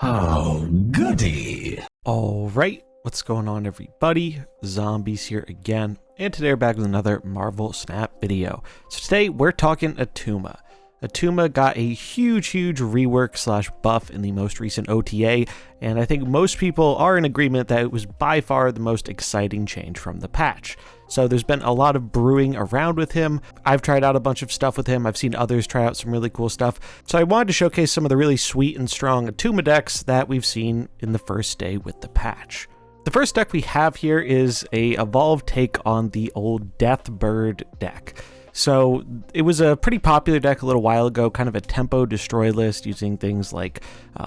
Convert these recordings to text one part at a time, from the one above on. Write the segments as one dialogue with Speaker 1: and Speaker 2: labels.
Speaker 1: Oh, goody.
Speaker 2: All right, what's going on, everybody? Zombies here again, and today we're back with another Marvel Snap video. So today we're talking Attuma. Attuma got a huge rework slash buff in the most recent OTA, and I think most people are in agreement that it was by far the most exciting change from the patch. So there's been a lot of brewing around with him. I've tried out a bunch of stuff with him. I've seen others try out some really cool stuff. So I wanted to showcase some of the really sweet and strong Attuma decks that we've seen in the first day with the patch. The first deck we have here is a evolved take on the old Deathbird deck. So it was a pretty popular deck a little while ago, kind of a tempo destroy list using things like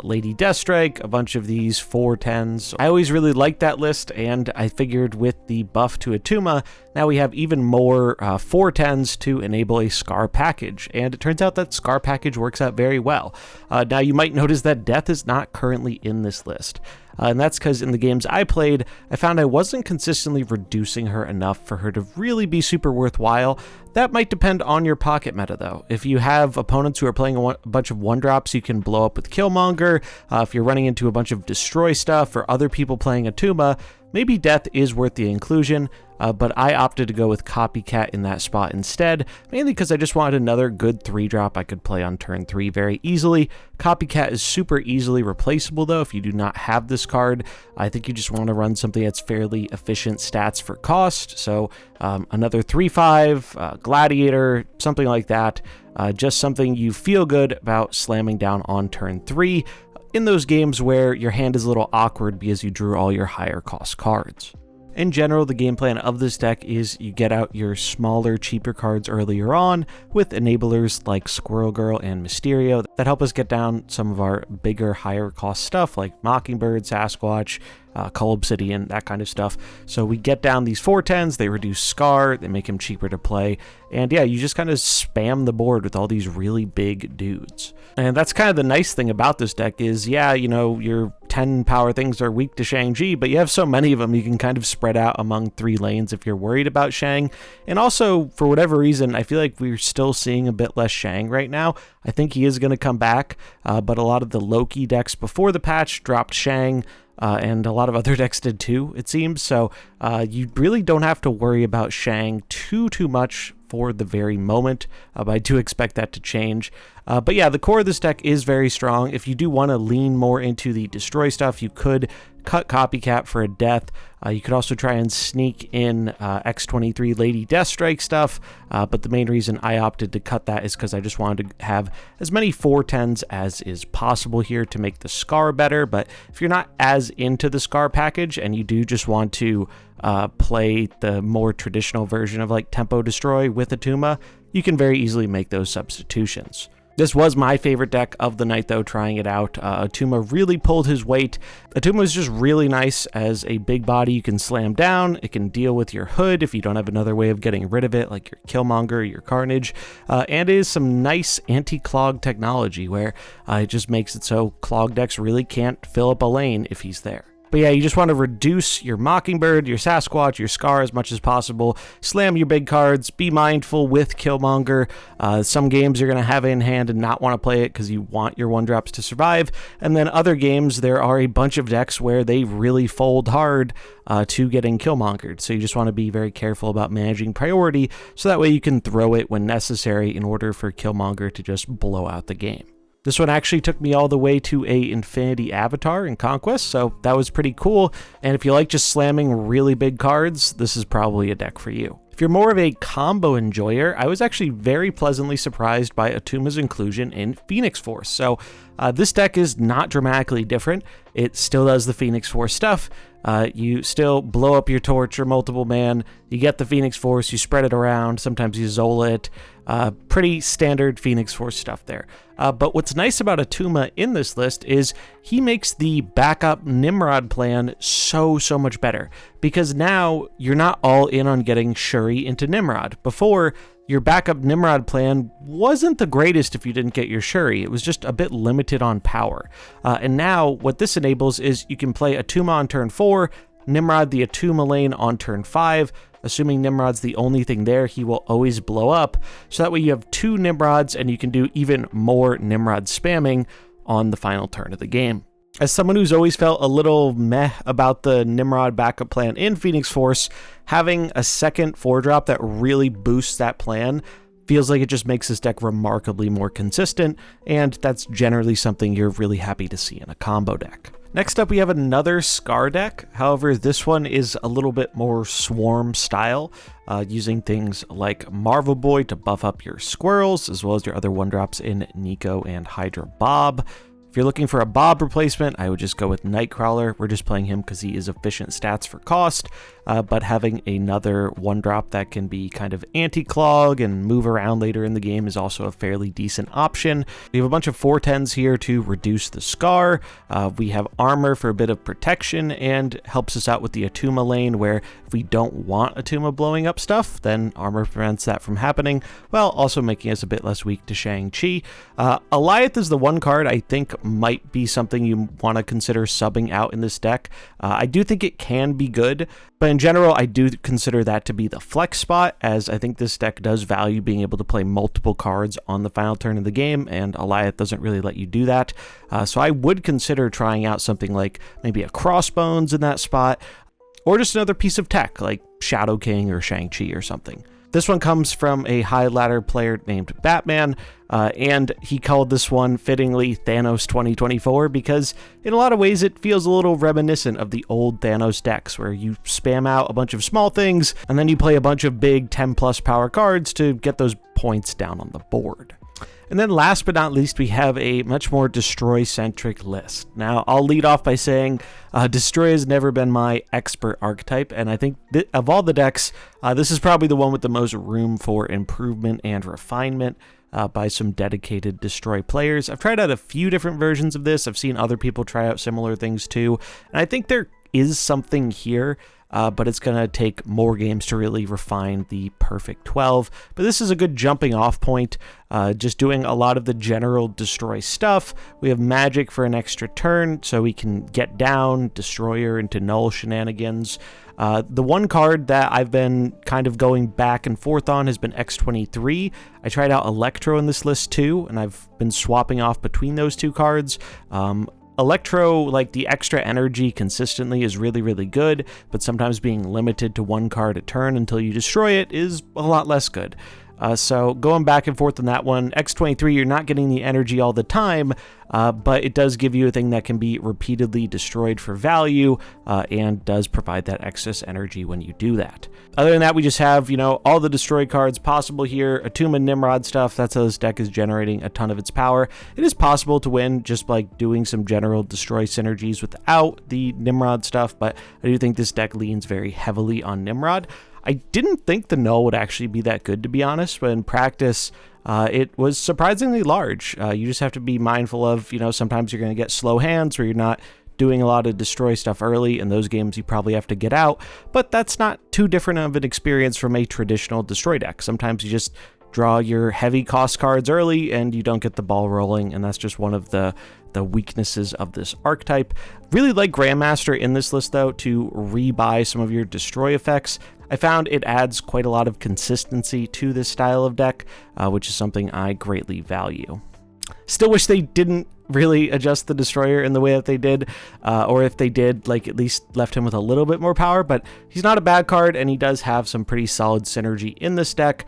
Speaker 2: Lady Deathstrike, a bunch of these 4/10s. I always really liked that list, and I figured with the buff to Attuma, now we have even more 4/10s to enable a Skaar package, and it turns out that Skaar package works out very well. Now you might notice that Death is not currently in this list. And that's because in the games I played, I found I wasn't consistently reducing her enough for her to really be super worthwhile. That might depend on your pocket meta though. If you have opponents who are playing a bunch of 1-drops you can blow up with Killmonger, if you're running into a bunch of destroy stuff or other people playing Attuma, maybe Death is worth the inclusion, but I opted to go with Copycat in that spot instead, mainly because I just wanted another good 3-drop I could play on turn 3 very easily. Copycat is super easily replaceable though if you do not have this card. I think you just want to run something that's fairly efficient stats for cost, so another 3/5, Gladiator, something like that. Just something you feel good about slamming down on turn 3 in those games where your hand is a little awkward because you drew all your higher cost cards. In general, the game plan of this deck is you get out your smaller, cheaper cards earlier on with enablers like Squirrel Girl and Mysterio that help us get down some of our bigger, higher cost stuff like Mockingbird, Sasquatch, Cull Obsidian, that kind of stuff. So we get down these 4/10s, they reduce Skaar, they make him cheaper to play, and yeah, you just kind of spam the board with all these really big dudes. And that's kind of the nice thing about this deck is, yeah, you know, your 10 power things are weak to Shang-Chi, but you have so many of them you can kind of spread out among 3 lanes if you're worried about Shang. And also, for whatever reason, I feel like we're still seeing a bit less Shang right now. I think he is going to come back, but a lot of the Loki decks before the patch dropped Shang, and a lot of other decks did too, it seems. So you really don't have to worry about Shang too much for the very moment, but I do expect that to change. But yeah, the core of this deck is very strong. If you do want to lean more into the destroy stuff, you could cut Copycat for a death. You could also try and sneak in X-23 Lady Deathstrike stuff, but the main reason I opted to cut that is because I just wanted to have as many 4/10s as is possible here to make the Skaar better. But if you're not as into the Skaar package and you do just want to play the more traditional version of like Tempo Destroy with Attuma, you can very easily make those substitutions. This was my favorite deck of the night though, trying it out. Attuma really pulled his weight. Attuma is just really nice as a big body. You can slam down, it can deal with your hood if you don't have another way of getting rid of it, like your Killmonger, your Carnage, and it is some nice anti-clog technology where it just makes it so clog decks really can't fill up a lane if he's there. But yeah, you just want to reduce your Mockingbird, your Sasquatch, your Skaar as much as possible. Slam your big cards. Be mindful with Killmonger. Some games you're going to have it in hand and not want to play it because you want your 1-drops to survive. And then other games, there are a bunch of decks where they really fold hard to getting Killmongered. So you just want to be very careful about managing priority so that way you can throw it when necessary in order for Killmonger to just blow out the game. This one actually took me all the way to a Infinity Avatar in Conquest, so that was pretty cool. And if you like just slamming really big cards, this is probably a deck for you. If you're more of a combo enjoyer, I was actually very pleasantly surprised by Attuma's inclusion in Phoenix Force. So this deck is not dramatically different. It still does the Phoenix Force stuff. You still blow up your torch or multiple man, you get the Phoenix Force, you spread it around, sometimes you Zola it. Pretty standard Phoenix Force stuff there. But what's nice about Attuma in this list is he makes the backup Nimrod plan so much better, because now you're not all in on getting Shuri into Nimrod. Before, your backup Nimrod plan wasn't the greatest if you didn't get your Shuri. It was just a bit limited on power. And now what this enables is you can play Attuma on turn 4, Nimrod the Attuma lane on turn 5. Assuming Nimrod's the only thing there, he will always blow up. So that way you have 2 Nimrods and you can do even more Nimrod spamming on the final turn of the game. As someone who's always felt a little meh about the Nimrod backup plan in Phoenix Force, having a second 4-drop that really boosts that plan feels like it just makes this deck remarkably more consistent, and that's generally something you're really happy to see in a combo deck. Next up, we have another Skaar deck. However, this one is a little bit more swarm style, using things like Marvel Boy to buff up your squirrels, as well as your other 1-drops in Nico and Hydra Bob. If you're looking for a Bob replacement, I would just go with Nightcrawler. We're just playing him because he is efficient stats for cost, but having another 1-drop that can be kind of anti-clog and move around later in the game is also a fairly decent option. We have a bunch of 410s here to reduce the Skaar. We have armor for a bit of protection and helps us out with the Attuma lane, where if we don't want Attuma blowing up stuff, then armor prevents that from happening, while also making us a bit less weak to Shang-Chi. Alioth is the one card I think might be something you want to consider subbing out in this deck. I do think it can be good, but in general, I do consider that to be the flex spot, as I think this deck does value being able to play multiple cards on the final turn of the game, and Alioth doesn't really let you do that. So I would consider trying out something like maybe a Crossbones in that spot, or just another piece of tech like Shadow King or Shang-Chi or something. This one comes from a high ladder player named Batman, and he called this one fittingly Thanos 2024 because in a lot of ways it feels a little reminiscent of the old Thanos decks where you spam out a bunch of small things and then you play a bunch of big 10 plus power cards to get those points down on the board. And then last but not least, we have a much more destroy-centric list. Now, I'll lead off by saying destroy has never been my expert archetype, and I think of all the decks, this is probably the one with the most room for improvement and refinement by some dedicated destroy players. I've tried out a few different versions of this. I've seen other people try out similar things too, and I think there is something here. But it's going to take more games to really refine the perfect 12. But this is a good jumping off point, just doing a lot of the general destroy stuff. We have magic for an extra turn, so we can get down Destroyer into null shenanigans. The one card that I've been kind of going back and forth on has been X23. I tried out Electro in this list too, and I've been swapping off between those two cards. Electro, like the extra energy consistently, is really, really good, but sometimes being limited to one card a turn until you destroy it is a lot less good. So going back and forth on that one, X23, you're not getting the energy all the time, but it does give you a thing that can be repeatedly destroyed for value, and does provide that excess energy when you do that. Other than that, we just have, all the destroy cards possible here. Attuma Nimrod stuff, that's how this deck is generating a ton of its power. It is possible to win just by doing some general destroy synergies without the Nimrod stuff, but I do think this deck leans very heavily on Nimrod. I didn't think the null would actually be that good, to be honest, but in practice, it was surprisingly large. You just have to be mindful of, sometimes you're going to get slow hands where you're not doing a lot of destroy stuff early. In those games, you probably have to get out, but that's not too different of an experience from a traditional destroy deck. Sometimes you just draw your heavy cost cards early and you don't get the ball rolling, and that's just one of the weaknesses of this archetype. Really like Grandmaster in this list, though, to rebuy some of your destroy effects. I found it adds quite a lot of consistency to this style of deck, which is something I greatly value. Still wish they didn't really adjust the Destroyer in the way that they did, or if they did, at least left him with a little bit more power, but he's not a bad card, and he does have some pretty solid synergy in this deck,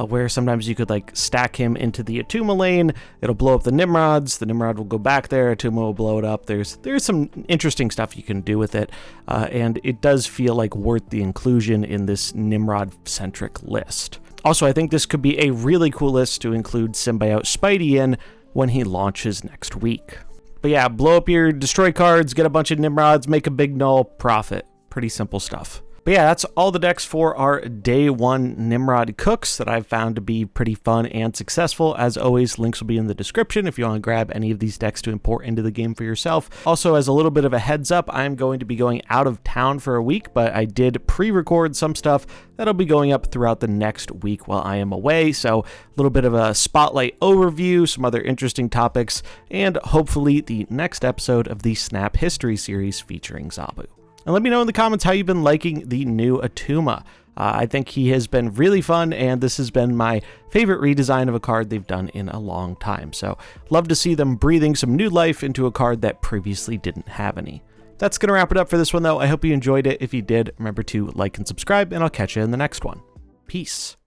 Speaker 2: where sometimes you could stack him into the Attuma lane, it'll blow up the Nimrods, the Nimrod will go back there, Attuma will blow it up. There's some interesting stuff you can do with it, and it does feel like worth the inclusion in this Nimrod-centric list. Also, I think this could be a really cool list to include Symbiote Spidey in when he launches next week. But yeah, blow up your destroy cards, get a bunch of Nimrods, make a big null, profit. Pretty simple stuff. But yeah, that's all the decks for our day one Nimrod cooks that I've found to be pretty fun and successful. As always, links will be in the description if you want to grab any of these decks to import into the game for yourself. Also, as a little bit of a heads up, I'm going to be going out of town for a week, but I did pre-record some stuff that'll be going up throughout the next week while I am away. So a little bit of a spotlight overview, some other interesting topics, and hopefully the next episode of the Snap History series featuring Zabu. And let me know in the comments how you've been liking the new Attuma. I think he has been really fun, and this has been my favorite redesign of a card they've done in a long time. So love to see them breathing some new life into a card that previously didn't have any. That's going to wrap it up for this one, though. I hope you enjoyed it. If you did, remember to like and subscribe, and I'll catch you in the next one. Peace.